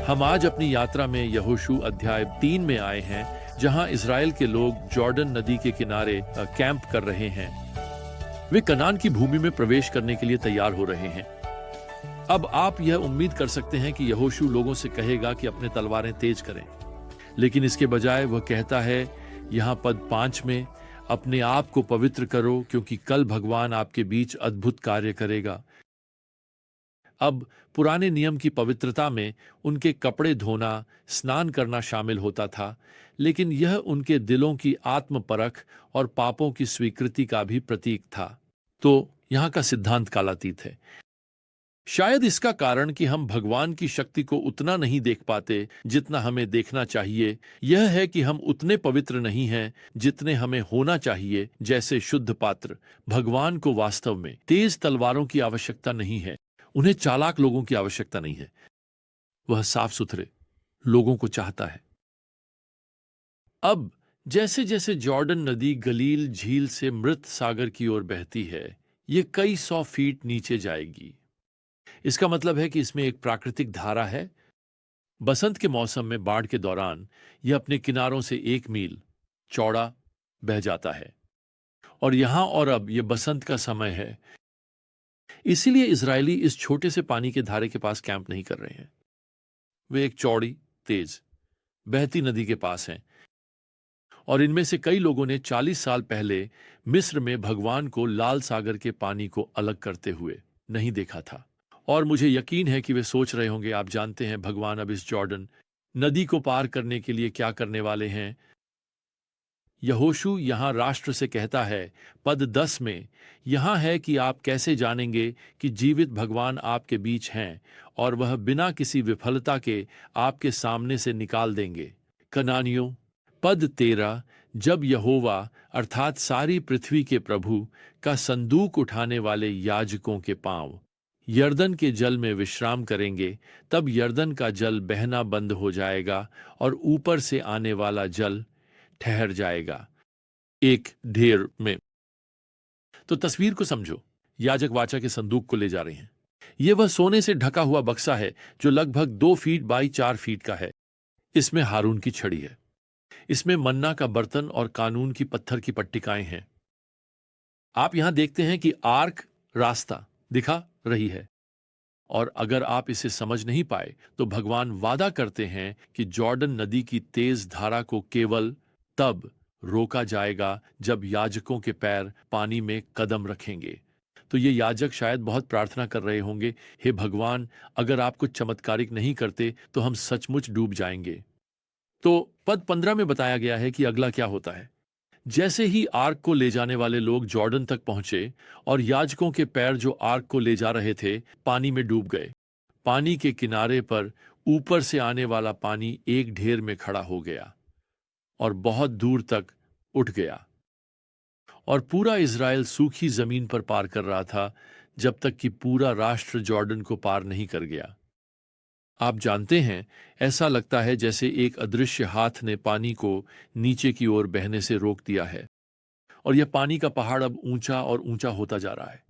हम आज अपनी यात्रा में यहोशू अध्याय 3 में आए हैं, जहां इज़राइल के लोग जॉर्डन नदी के किनारे कैंप कर रहे हैं। वे कनान की भूमि में प्रवेश करने के लिए तैयार हो रहे हैं। अब आप यह उम्मीद कर सकते हैं कि यहोशू लोगों से कहेगा कि अपने तलवारें तेज करें, लेकिन इसके बजाय वह कहता है यहां पद 5 में, अपने आप को पवित्र करो क्योंकि कल भगवान आपके बीच अद्भुत कार्य करेगा। अब पुराने नियम की पवित्रता में उनके कपड़े धोना, स्नान करना शामिल होता था, लेकिन यह उनके दिलों की आत्मपरख और पापों की स्वीकृति का भी प्रतीक था। तो यहाँ का सिद्धांत कालातीत है। शायद इसका कारण कि हम भगवान की शक्ति को उतना नहीं देख पाते जितना हमें देखना चाहिए, यह है कि हम उतने पवित्र नहीं हैं जितने हमें होना चाहिए। जैसे शुद्ध पात्र, भगवान को वास्तव में तेज तलवारों की आवश्यकता नहीं है, उन्हें चालाक लोगों की आवश्यकता नहीं है। वह साफ सुथरे लोगों को चाहता है। अब जैसे जैसे जॉर्डन नदी गलील झील से मृत सागर की ओर बहती है, ये कई 100 फीट नीचे जाएगी। इसका मतलब है कि इसमें एक प्राकृतिक धारा है। बसंत के मौसम में बाढ़ के दौरान यह अपने किनारों से 1 मील चौड़ा बह जाता है। और यहां और अब यह बसंत का समय है, इसीलिए इजरायली इस छोटे से पानी के धारे के पास कैंप नहीं कर रहे हैं। वे एक चौड़ी, तेज, बहती नदी के पास हैं। और इनमें से कई लोगों ने 40 साल पहले मिस्र में भगवान को लाल सागर के पानी को अलग करते हुए नहीं देखा था। और मुझे यकीन है कि वे सोच रहे होंगे, आप जानते हैं भगवान अब इस जॉर्डन नदी को पार करने के लिए क्या करने वाले हैं। यहोशू यहां राष्ट्र से कहता है, पद 10 में, यहां है कि आप कैसे जानेंगे कि जीवित भगवान आपके बीच हैं और वह बिना किसी विफलता के आपके सामने से निकाल देंगे। कनानियों, पद 13, जब यहोवा अर्थात सारी पृथ्वी के प्रभु का संदूक उठाने वाले याजकों के पांव यर्दन के जल में विश्राम करेंगे, तब यर्दन का जल बहना बंद हो जाएगा और ऊपर से आने वाला जल ठहर जाएगा एक ढेर में। तो तस्वीर को समझो, याजक वाचा के संदूक को ले जा रहे हैं। यह वह सोने से ढका हुआ बक्सा है जो लगभग 2 फीट बाई 4 फीट का है। इसमें हारून की छड़ी है, इसमें मन्ना का बर्तन और कानून की पत्थर की पट्टिकाएं हैं। आप यहां देखते हैं कि आर्क रास्ता दिखा रही है। और अगर आप इसे समझ नहीं पाए तो भगवान वादा करते हैं कि जॉर्डन नदी की तेज धारा को केवल तब रोका जाएगा जब याजकों के पैर पानी में कदम रखेंगे। तो ये याजक शायद बहुत प्रार्थना कर रहे होंगे, हे भगवान, अगर आप कुछ चमत्कारिक नहीं करते तो हम सचमुच डूब जाएंगे। तो पद 15 में बताया गया है कि अगला क्या होता है। जैसे ही आर्क को ले जाने वाले लोग जॉर्डन तक पहुंचे और याजकों के पैर जो आर्क को ले जा रहे थे पानी में डूब गए, पानी के किनारे पर ऊपर से आने वाला पानी एक ढेर में खड़ा हो गया और बहुत दूर तक उठ गया। और पूरा इज़राइल सूखी जमीन पर पार कर रहा था जब तक कि पूरा राष्ट्र जॉर्डन को पार नहीं कर गया। आप जानते हैं, ऐसा लगता है जैसे एक अदृश्य हाथ ने पानी को नीचे की ओर बहने से रोक दिया है और यह पानी का पहाड़ अब ऊंचा और ऊंचा होता जा रहा है।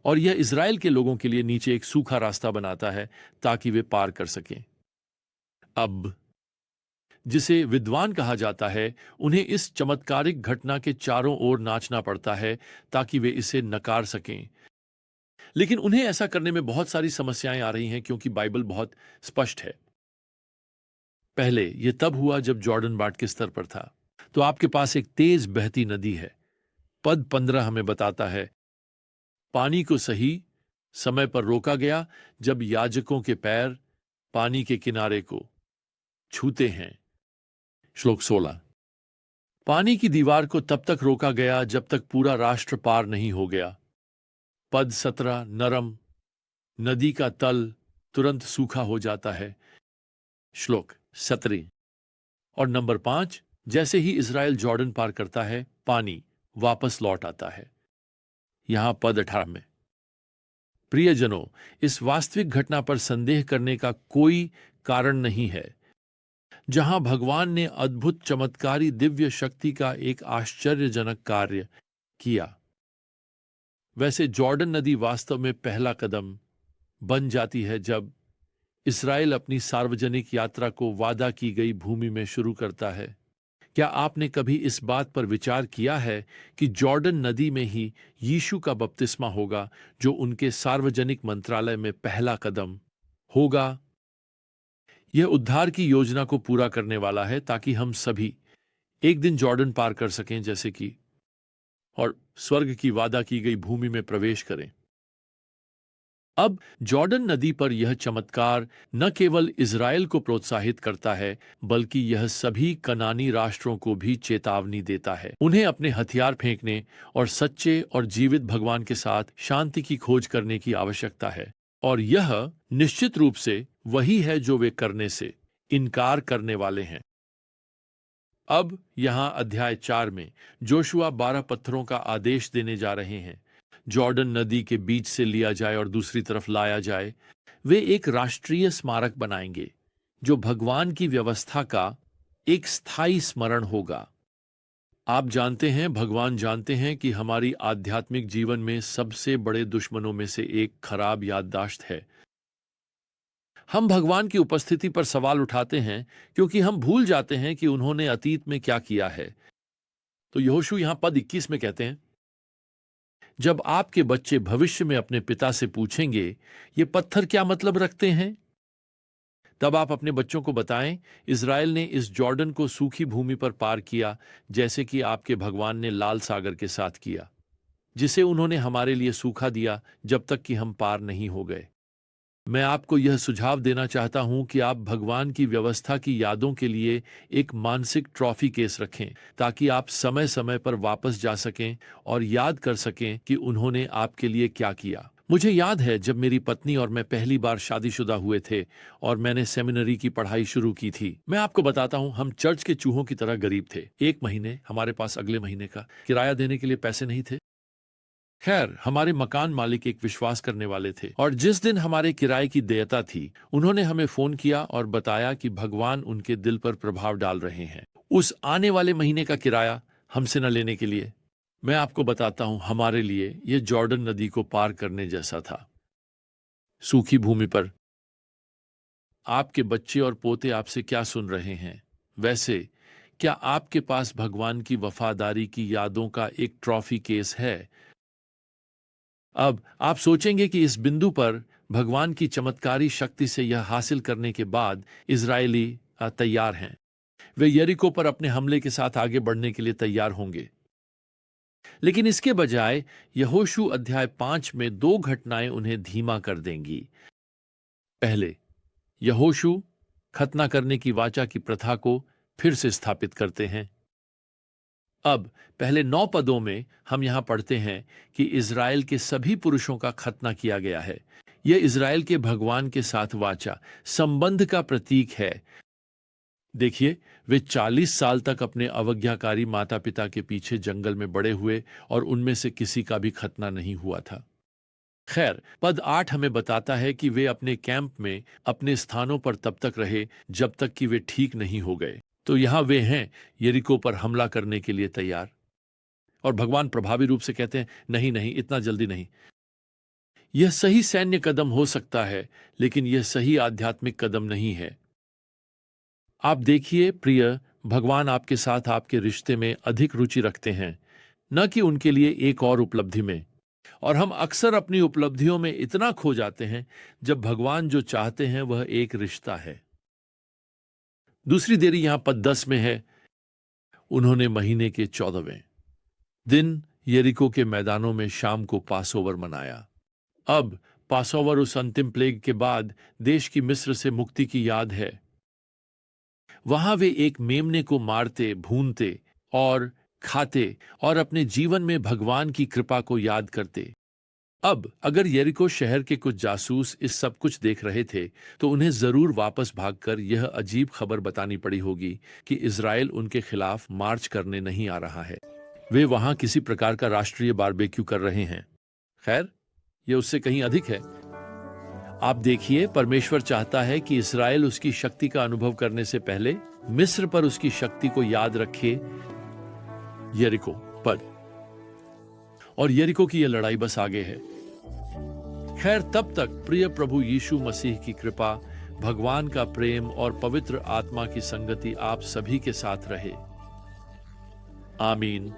और यह इज़राइल के लोगों के लिए नीचे एक सूखा रास्ता बनाता है ताकि वे पार कर सकें। अब जिसे विद्वान कहा जाता है, उन्हें इस चमत्कारिक घटना के चारों ओर नाचना पड़ता है ताकि वे इसे नकार सकें। लेकिन उन्हें ऐसा करने में बहुत सारी समस्याएं आ रही हैं क्योंकि बाइबल बहुत स्पष्ट है। पहले यह तब हुआ जब जॉर्डन बाट के स्तर पर था। तो आपके पास एक तेज बहती नदी है। पद 15 हमें बताता है, पानी को सही समय पर रोका गया जब याजकों के पैर पानी के किनारे को छूते हैं। श्लोक 16, पानी की दीवार को तब तक रोका गया जब तक पूरा राष्ट्र पार नहीं हो गया। पद 17, नरम नदी का तल तुरंत सूखा हो जाता है। श्लोक 17 और नंबर 5, जैसे ही इज़राइल जॉर्डन पार करता है पानी वापस लौट आता है। यहां पद 18 में, प्रियजनों, इस वास्तविक घटना पर संदेह करने का कोई कारण नहीं है। जहां भगवान ने अद्भुत चमत्कारी दिव्य शक्ति का एक आश्चर्यजनक कार्य किया, वैसे जॉर्डन नदी वास्तव में पहला कदम बन जाती है जब इसराइल अपनी सार्वजनिक यात्रा को वादा की गई भूमि में शुरू करता है। क्या आपने कभी इस बात पर विचार किया है कि जॉर्डन नदी में ही यीशु का बपतिस्मा होगा, जो उनके सार्वजनिक मंत्रालय में पहला कदम होगा? यह उद्धार की योजना को पूरा करने वाला है, ताकि हम सभी एक दिन जॉर्डन पार कर सकें, जैसे कि और स्वर्ग की वादा की गई भूमि में प्रवेश करें। अब जॉर्डन नदी पर यह चमत्कार न केवल इज़राइल को प्रोत्साहित करता है, बल्कि यह सभी कनानी राष्ट्रों को भी चेतावनी देता है। उन्हें अपने हथियार फेंकने और सच्चे और जीवित भगवान के साथ शांति की खोज करने की आवश्यकता है। और यह निश्चित रूप से वही है जो वे करने से इनकार करने वाले हैं। अब यहां अध्याय 4 में जोशुआ 12 पत्थरों का आदेश देने जा रहे हैं। जॉर्डन नदी के बीच से लिया जाए और दूसरी तरफ लाया जाए। वे एक राष्ट्रीय स्मारक बनाएंगे, जो भगवान की व्यवस्था का एक स्थायी स्मरण होगा। आप जानते हैं, भगवान जानते हैं कि हमारी आध्यात्मिक जीवन में सबसे बड़े दुश्मनों में से एक खराब याददाश्त है। हम भगवान की उपस्थिति पर सवाल उठाते हैं, क्योंकि हम भूल जाते हैं कि उन्होंने अतीत में क्या किया है। तो यहोशू यहां पद 21 में कहते हैं, जब आपके बच्चे भविष्य में अपने पिता से पूछेंगे, ये पत्थर क्या मतलब रखते हैं, तब आप अपने बच्चों को बताएं, इज़राइल ने इस जॉर्डन को सूखी भूमि पर पार किया, जैसे कि आपके भगवान ने लाल सागर के साथ किया, जिसे उन्होंने हमारे लिए सूखा दिया जब तक कि हम पार नहीं हो गए। मैं आपको यह सुझाव देना चाहता हूं कि आप भगवान की व्यवस्था की यादों के लिए एक मानसिक ट्रॉफी केस रखें, ताकि आप समय समय पर वापस जा सकें और याद कर सकें कि उन्होंने आपके लिए क्या किया। मुझे याद है, जब मेरी पत्नी और मैं पहली बार शादीशुदा हुए थे और मैंने सेमिनरी की पढ़ाई शुरू की थी। मैं आपको बताता हूं, हम चर्च के चूहों की तरह गरीब थे। एक महीने हमारे पास अगले महीने का किराया देने के लिए पैसे नहीं थे। खैर, हमारे मकान मालिक एक विश्वास करने वाले थे, और जिस दिन हमारे किराए की देयता थी, उन्होंने हमें फोन किया और बताया कि भगवान उनके दिल पर प्रभाव डाल रहे हैं उस आने वाले महीने का किराया हमसे न लेने के लिए। मैं आपको बताता हूं, हमारे लिए यह जॉर्डन नदी को पार करने जैसा था। सूखी भूमि पर आपके बच्चे और पोते आपसे क्या सुन रहे हैं? वैसे, क्या आपके पास भगवान की वफादारी की यादों का एक ट्रॉफी केस है? अब आप सोचेंगे कि इस बिंदु पर भगवान की चमत्कारी शक्ति से यह हासिल करने के बाद इजरायली तैयार हैं। वे यरीको पर अपने हमले के साथ आगे बढ़ने के लिए तैयार होंगे। लेकिन इसके बजाय यहोशू अध्याय 5 में 2 घटनाएं उन्हें धीमा कर देंगी। पहले, यहोशू खतना करने की वाचा की प्रथा को फिर से स्थापित करते हैं। अब पहले 9 पदों में हम यहां पढ़ते हैं कि इज़राइल के सभी पुरुषों का खतना किया गया है। यह इज़राइल के भगवान के साथ वाचा संबंध का प्रतीक है। देखिए, वे 40 साल तक अपने अवज्ञाकारी माता पिता के पीछे जंगल में बड़े हुए और उनमें से किसी का भी खतना नहीं हुआ था। खैर, पद 8 हमें बताता है कि वे अपने कैंप में अपने स्थानों पर तब तक रहे जब तक कि वे ठीक नहीं हो गए। तो यहां वे हैं, यरीको पर हमला करने के लिए तैयार। और भगवान प्रभावी रूप से कहते हैं, नहीं नहीं, इतना जल्दी नहीं। यह सही सैन्य कदम हो सकता है, लेकिन यह सही आध्यात्मिक कदम नहीं है। आप देखिए प्रिय, भगवान आपके साथ आपके रिश्ते में अधिक रुचि रखते हैं, न कि उनके लिए एक और उपलब्धि में। और हम अक्सर अपनी उपलब्धियों में इतना खो जाते हैं, जब भगवान जो चाहते हैं वह एक रिश्ता है। दूसरी देरी यहां पद 10 में है, उन्होंने महीने के 14वें दिन यरीको के मैदानों में शाम को पासओवर मनाया। अब पासओवर उस अंतिम प्लेग के बाद देश की मिस्र से मुक्ति की याद है। वहां वे एक मेमने को मारते, भूनते और खाते और अपने जीवन में भगवान की कृपा को याद करते। अब अगर यरीको शहर के कुछ जासूस इस सब कुछ देख रहे थे, तो उन्हें जरूर वापस भागकर यह अजीब खबर बतानी पड़ी होगी कि इज़राइल उनके खिलाफ मार्च करने नहीं आ रहा है। वे वहां किसी प्रकार का राष्ट्रीय बारबेक्यू कर रहे हैं। खैर, यह उससे कहीं अधिक है। आप देखिए, परमेश्वर चाहता है कि इज़राइल उसकी शक्ति का अनुभव करने से पहले मिस्र पर उसकी शक्ति को याद रखे। यरीको पर, और यरीको की यह लड़ाई बस आगे है। खैर, तब तक प्रिय प्रभु यीशु मसीह की कृपा, भगवान का प्रेम और पवित्र आत्मा की संगति आप सभी के साथ रहे। आमीन।